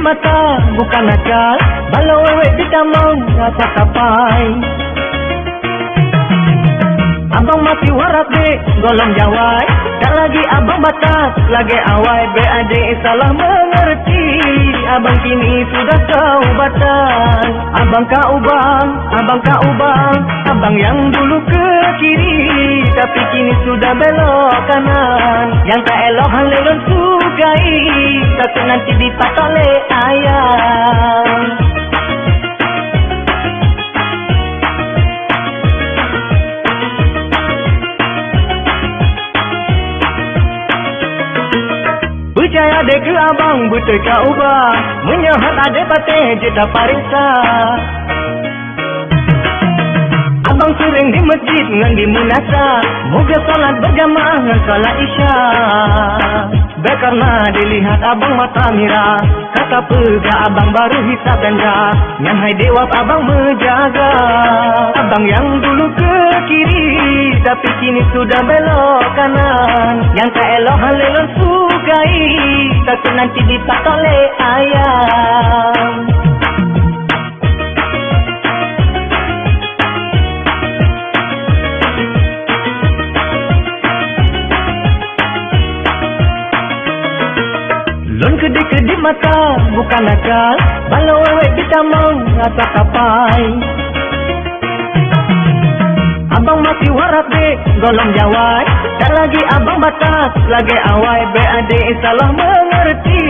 mata bukan nakal, balau wewek di tamang rasa kapai. Abang masih waras dek, golong jawai. Tak lagi abang batas, lagi awai. Be-adik salah mengerti, abang kini sudah tahu batas. Abang kau ubang, abang yang dulu ke kiri, tapi kini sudah belok kanan. Yang tak elok hang lelon sukai, takut nanti dipatok oleh ayah. Percaya dek ke abang betul kau ubah, menyohat ada patih jeda parisa. Abang sering di masjid ngan di munasa, moga salat berjamaah ngan salat isya. Karena dilihat abang mata mira, kata pega abang baru hisap ganja. Yang hai dewap abang menjaga, abang yang dulu ke kiri, tapi kini sudah belok kanan. Yang tak elok hal lelon sukai, takut nanti dipatok oleh ayah. Lon kedip-kedip mata bukan nakal, balau wewek di tamang rasa kapai. Abang masih waras dek, golong jawai. Tak lagi abang batas, lagi awai. Be-adik salah mengerti,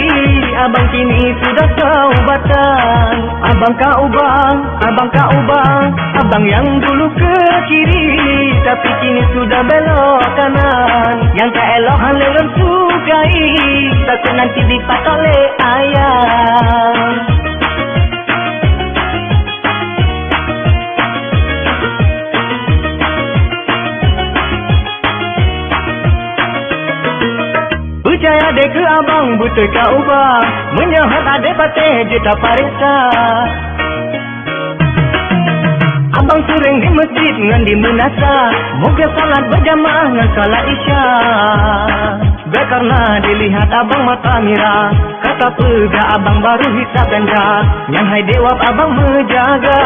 abang kini sudah tahu batas. Abang kau ubang, abang yang dulu ke kiri, tapi kini sudah belok kanan. Yang tak elok hang lelon sukai, takut nanti dipatok oleh ayah. Percaya dek ke abang betul kau ubah, menyohat ada patih jeda parisa. Abang sering di masjid ngan di munasa, moga salat berjamaah ngan salat isya. Karena dilihat abang mata mira, kata pega abang baru hisap ganja. Yang hai dewap abang menjaga,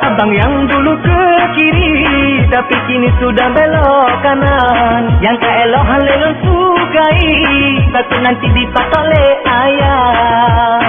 abang yang dulu ke kiri, tapi kini sudah belok kanan. Yang tak elok hal lelon sukai, takut nanti dipatok oleh ayah.